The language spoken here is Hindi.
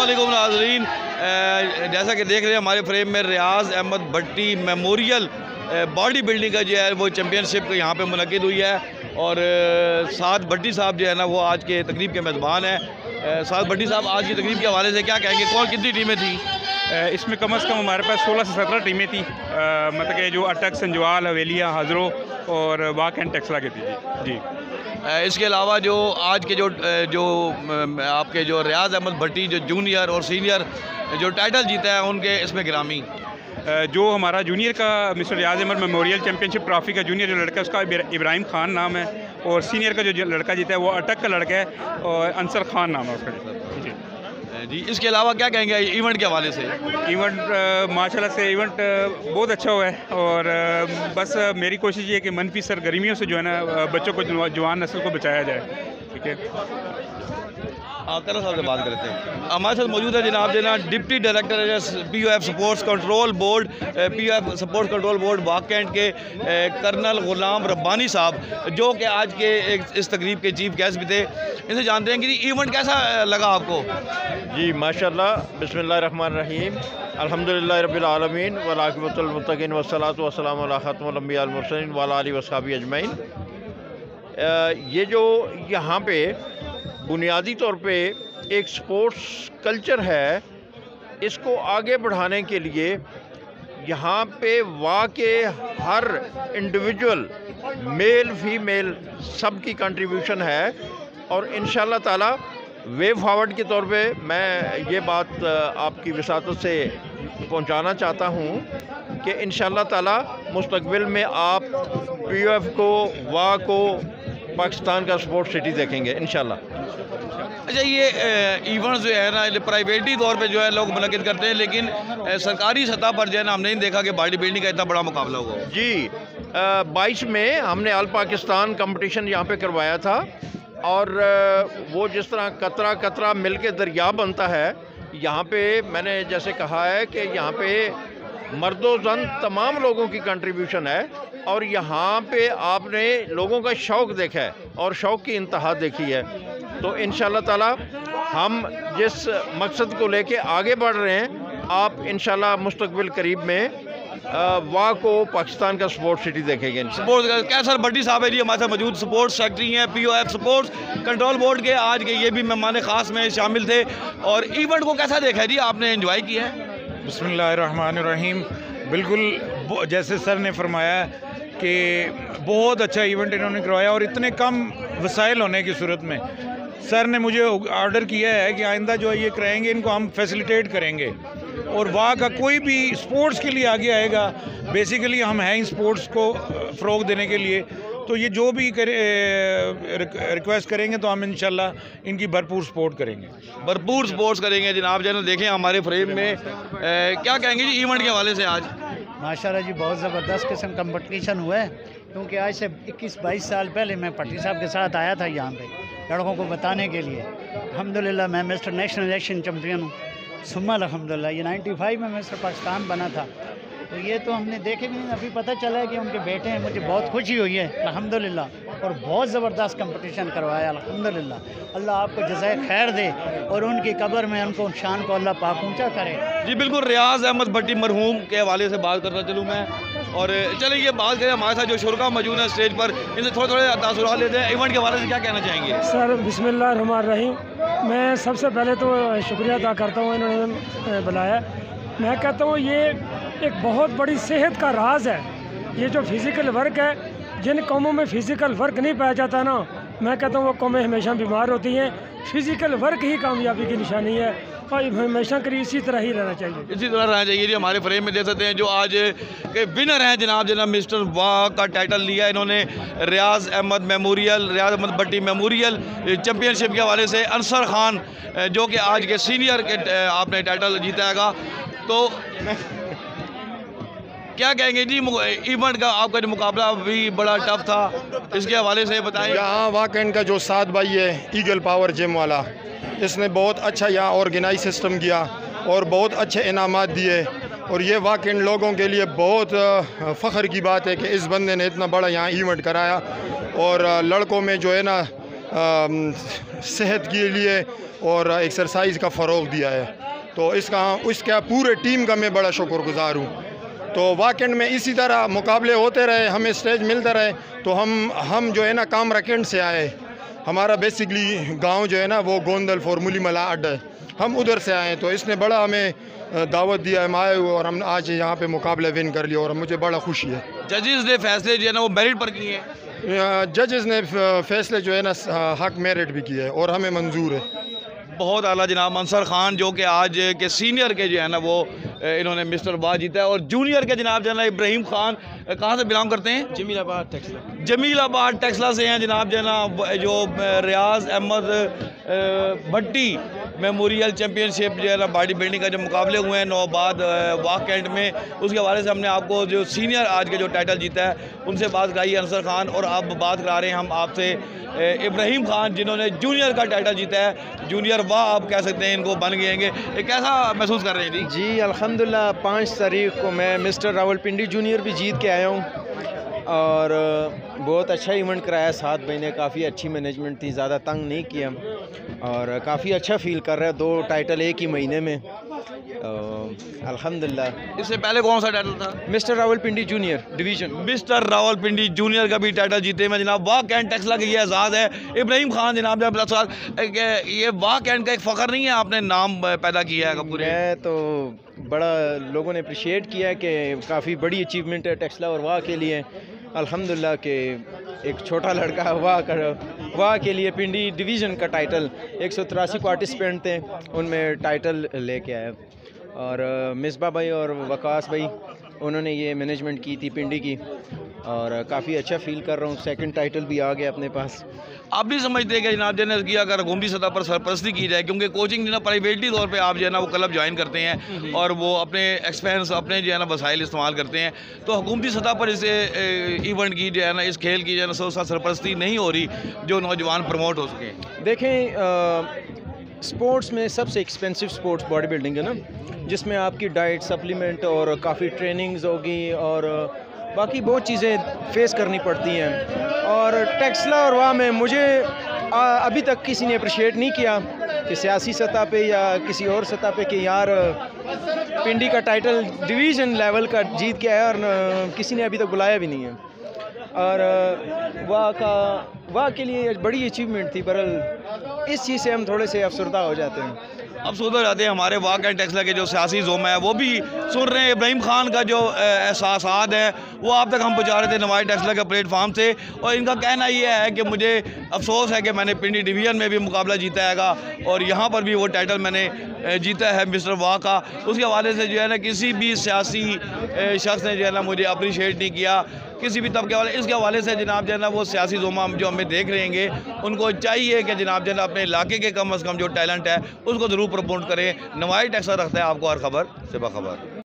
अस्सलामुअलैकुम नाज़रीन, जैसा कि देख रहे हैं हमारे फ्रेम में रियाज अहमद भट्टी मेमोरियल बॉडी बिल्डिंग का जो है वो चैम्पियनशिप यहाँ पे मुनक़िद हुई है और साद भट्टी साहब जो है ना वो आज के तकरीब के मेज़बान हैं। साद भट्टी साहब आज की तकरीब के हवाले से क्या कहेंगे, कौन कितनी टीमें थी? इसमें कम से कम हमारे पास 16 से 17 टीमें थी, मतलब कि जो अटक, संजवाल, हवेलियाँ, हाजरों और वाक एंड टेक्सला की थी जी। इसके अलावा जो आज के जो आपके जो रियाज अहमद भट्टी जो जूनियर और सीनियर जो टाइटल जीता है उनके इसमें ग्रामी जो हमारा जूनियर का मिस्टर रियाज अहमद मेमोरियल चैम्पियनशिप ट्रॉफी का जूनियर जो लड़का है उसका इब्राहिम खान नाम है और सीनियर का जो लड़का जीता है वो अटक का लड़का है और अंसर खान नाम है उसका जी। जी, इसके अलावा क्या कहेंगे इवेंट के हवाले से? इवेंट माशाल्लाह से इवेंट बहुत अच्छा हुआ है और बस मेरी कोशिश ये है कि मनफी सरगर्मियों से जो है ना बच्चों को, जवान नस्ल को बचाया जाए। ठीक है, आकर साहब से बात करते हैं। हमारे साथ मौजूद है जनाब देना deputy director POF sports control board, POF sports control board वाकैंड के कर्नल गुलाम रब्बानी साहब जो कि आज के इस तकरीब के चीफ गेस्ट भी थे। इनसे जानते हैं कि इवेंट कैसा लगा आपको? जी माशाल्लाह, बिस्मिल्लाहिर्रहमानिर्रहीम, अल्हम्दुलिल्लाहि रब्बिल आलमीन वल आक़िबतुल मुत्तक़ीन वस्सलातु वस्सलामु अला खातिमुल अंबिया वल मुरसलीन व अला आलिहि वस्हबिहि अजमईन। ये जो यहाँ पे बुनियादी तौर पे एक स्पोर्ट्स कल्चर है, इसको आगे बढ़ाने के लिए यहाँ पे के हर इंडिविजुअल मेल फीमेल सब की कंट्रीब्यूशन है और इंशाल्लाह ताला वे फॉरवर्ड के तौर पे मैं ये बात आपकी विसातत से पहुँचाना चाहता हूँ कि इंशाल्लाह ताला मुस्तकबिल में आप POF को पाकिस्तान का स्पोर्ट्स सिटी देखेंगे इंशाल्लाह। अच्छा, ये इवेंट्स जो है ना प्राइवेटी तौर पे जो है लोग मुनक़िद करते हैं, लेकिन सरकारी सतह पर जो है ना हमने नहीं देखा कि बॉडी बिल्डिंग का इतना बड़ा मुकाबला हुआ। जी 22 में हमने ऑल पाकिस्तान कंपटीशन यहाँ पे करवाया था और वो जिस तरह कतरा कतरा मिल के दरिया बनता है, यहाँ पे मैंने जैसे कहा है कि यहाँ पे मर्दो जन तमाम लोगों की कंट्रीब्यूशन है और यहाँ पे आपने लोगों का शौक़ देखा है और शौक़ की इंतहा देखी है। तो इंशाल्लाह ताला हम जिस मकसद को लेके आगे बढ़ रहे हैं, आप इंशाल्लाह मुस्तकबिल करीब में को पाकिस्तान का स्पोर्ट्स सिटी देखेंगे। स्पोर्ट्स का क्या सर? भट्टी साहब है जी हमारे साथ मौजूद, स्पोर्ट्स सेक्रेटरी हैं POF स्पोर्ट्स कंट्रोल बोर्ड के, आज के ये भी मेहमान ख़ास में शामिल थे और इवेंट को कैसा देखा है जी आपने, एंजॉय किया है? बिस्मिल्लाहिर्रहमानिर्रहीम, बिल्कुल जैसे सर ने फरमाया कि बहुत अच्छा इवेंट इन्होंने करवाया और इतने कम वसाइल होने की सूरत में सर ने मुझे ऑर्डर किया है कि आइंदा जो ये कराएंगे इनको हम फैसिलिटेट करेंगे और वहाँ का कोई भी स्पोर्ट्स के लिए आगे आएगा, बेसिकली हम हैं स्पोर्ट्स को फ़रोग देने के लिए, तो ये जो भी रिक्वेस्ट करेंगे तो हम इंशाल्लाह इनकी भरपूर सपोर्ट करेंगे, भरपूर सपोर्ट करेंगे। जनाब जो देखें हमारे फ्रेम में क्या कहेंगे जी इवेंट के हवाले से? आज माशाल्लाह जी बहुत ज़बरदस्त किस्म कंपटीशन हुआ है, क्योंकि आज से 21-22 साल पहले मैं भट्टी साहब के साथ आया था यहाँ पे लड़कों को बताने के लिए। अल्हम्दुलिल्लाह मैं मिस्टर नेशनल इलेक्शन चैम्पियन हूँ, सुम्मा अल्हम्दुलिल्लाह ये 95 में मिस्टर पाकिस्तान बना था, तो ये तो हमने देखे भी नहीं, अभी पता चला है कि उनके बेटे हैं। मुझे बहुत खुशी हुई है अल्हम्दुलिल्लाह और बहुत ज़बरदस्त कंपटीशन करवाया अल्हम्दुलिल्लाह। अल्लाह आपको जज़ाए खैर दे और उनकी कब्र में उनको शान को अल्लाह पाक ऊँचा करे। जी बिल्कुल, रियाज अहमद भट्टी मरहूम के हवाले से बात करना चलूँ मैं और चलिए ये बात करें हमारे साथ जो शुरा मौजूद है स्टेज पर, इनसे थोड़े तासुरात लेते हैं। इवेंट के हवाले से क्या कहना चाहेंगे? सर बिस्मिल्लाहिर्रहमानिर्रहीम, मैं सबसे पहले तो शुक्रिया अदा करता हूँ इन्होंने बुलाया। मैं कहता हूँ ये एक बहुत बड़ी सेहत का राज है, ये जो फिज़िकल वर्क है। जिन कौमों में फ़िज़िकल वर्क नहीं पाया जाता ना, मैं कहता हूँ वो कौमें हमेशा बीमार होती हैं। फिज़िकल वर्क ही कामयाबी की निशानी है और हमेशा करी इसी तरह ही रहना चाहिए, इसी तरह रहना चाहिए। जी हमारे फ्रेम में देख सकते हैं जो आज के विनर हैं जनाब मिस्टर वाह का टाइटल लिया इन्होंने, रियाज अहमद भट्टी मेमोरियल चैम्पियनशिप के हवाले से अंसर खान जो कि आज के सीनियर के आपने टाइटल जीताएगा। तो क्या कहेंगे जी इवेंट का? आपका जो मुकाबला भी बड़ा टफ था, इसके हवाले से बताएं। यहाँ वाकैंड का जो साद भाई है ईगल पावर जिम वाला, इसने बहुत अच्छा यहाँ ऑर्गेनाइज सिस्टम किया और बहुत अच्छे इनामात दिए और ये वाकैंड लोगों के लिए बहुत फ़ख्र की बात है कि इस बंदे ने इतना बड़ा यहाँ इवेंट कराया और लड़कों में जो है ना सेहत के लिए और एक्सरसाइज का फ़रोग़ दिया है। तो इसका पूरे टीम का मैं बड़ा शुक्रगुज़ार हूँ। तो वाकई में इसी तरह मुकाबले होते रहे, हमें स्टेज मिलता रहे। तो हम जो है ना कामरा कैंट से आए, हमारा बेसिकली गांव जो है ना वो गोंदल फॉर्मूली मला अड्डा है, हम उधर से आए। तो इसने बड़ा हमें दावत दिया, हम आए हुए और हम आज यहाँ पे मुकाबला विन कर लिया और मुझे बड़ा खुशी है। जजेस ने फैसले जो है ना वो मेरिट पर किए हैं। जजेस ने फैसले जो है ना हक मेरिट भी किए और हमें मंजूर है। बहुत आला जनाब अंसर खान जो कि आज के सीनियर के जो है ना वो इन्होंने मिस्टर वाह जीता है, और जूनियर के जनाब जो है ना इब्राहिम खान कहाँ से बिलोंग करते हैं? जमीलाबाद टेक्सला। जमीलाबाद टेक्सला से हैं जनाब जो है ना, जो रियाज अहमद भट्टी मेमोरियल चैम्पियनशिप जो है ना बॉडी बिल्डिंग का जो मुकाबले हुए हैं नौबाद वाह कैंट में, उसके हवाले से हमने आपको जो सीनियर आज के जो टाइटल जीता है उनसे बात कराई है अंसर खान, और अब बात करा रहे हैं हम आपसे इब्राहिम खान जिन्होंने जूनियर का टाइटल जीता है। जूनियर वाह आप कह सकते हैं इनको बन गएंगे, कैसा महसूस कर रहे हैं? जी अल्हम्दुलिल्लाह 5 तारीख को मैं मिस्टर रावलपिंडी जूनियर भी जीत के आया हूँ और बहुत अच्छा इवेंट कराया। 7 महीने काफ़ी अच्छी मैनेजमेंट थी, ज़्यादा तंग नहीं किया और काफ़ी अच्छा फील कर रहा है। 2 टाइटल एक ही महीने में, अल्हम्दुलिल्लाह। इससे पहले कौन सा टाइटल था? Mister Rawalpindi junior division. Mister Rawalpindi junior का भी टाइटल जीते में जनाब। वाह कैंट टेक्सला के ये एजाज़ है। इब्राहिम खान जनाब ये वाह कैंट का एक फ़ख्र नहीं है, आपने नाम पैदा किया है पूरे? मैं तो बड़ा लोगों ने अप्रिशिएट किया कि काफ़ी बड़ी अचीवमेंट है टेक्सला और वाह के लिए। अल्हम्दुलिल्लाह के एक छोटा लड़का वाह के लिए पिंडी डिवीज़न का टाइटल, 183 पार्टिसिपेंट थे उनमें टाइटल लेके आया। और मिसबा भाई और वकास भाई उन्होंने ये मैनेजमेंट की थी पिंडी की और काफ़ी अच्छा फील कर रहा हूँ। 2nd टाइटल भी आ गया अपने पास। आप भी समझते हैं कि जनाब जन की अगर हुकूमती सतह पर सरपरस्ती की जाए, क्योंकि कोचिंग जो है प्राइवेटली तौर पे आप जो है ना वो क्लब ज्वाइन करते हैं और वो अपने एक्सपेंस अपने जो है ना वसाइल इस्तेमाल करते हैं, तो हुकूमती सतह पर इसे इवेंट की जो है ना इस खेल की जो है ना सरपरस्ती नहीं हो रही जो नौजवान प्रमोट हो सके? देखें स्पोर्ट्स में सबसे एक्सपेंसिव स्पोर्ट्स बॉडी बिल्डिंग है ना, जिसमें आपकी डाइट सप्लीमेंट और काफ़ी ट्रेनिंग्स होगी और बाकी बहुत चीज़ें फेस करनी पड़ती हैं। और टेक्सला और वाह में मुझे अभी तक किसी ने अप्रिशिएट नहीं किया कि सियासी सतह पे या किसी और सतह पे कि यार पिंडी का टाइटल डिवीज़न लेवल का जीत के आया और किसी ने अभी तक बुलाया भी नहीं है। और वाह के लिए बड़ी अचीवमेंट थी, पर इस चीज़ से हम थोड़े से अफसरदा हो जाते हैं। अब सुधर जाते हैं। हमारे वाह कैंट टेक्सला के जो सियासी जोमा है वो भी सुन रहे हैं। इब्राहिम खान का जो एहसासात है वो आप तक हम पहुँचा रहे थे नवाई टेक्सला के प्लेटफार्म से, और इनका कहना ये है कि मुझे अफसोस है कि मैंने पिंडी डिवीज़न में भी मुकाबला जीता हैगा और यहाँ पर भी वो टाइटल मैंने जीता है मिस्टर वाह का। उसके हवाले से जो है ना किसी भी सियासी शख्स ने जो है ना मुझे अप्रिशिएट नहीं किया किसी भी तबके वाले। इसके हवाले से जनाब जो है ना वो सियासी जोमा जो हमें देख रहेंगे उनको चाहिए कि जनाब जो है ना अपने इलाके के कम अज़ कम जो टैलेंट है उसको ज़रूर प्रमोट करें। नवाई टेक्सला रखता है आपको हर खबर से बाखबर।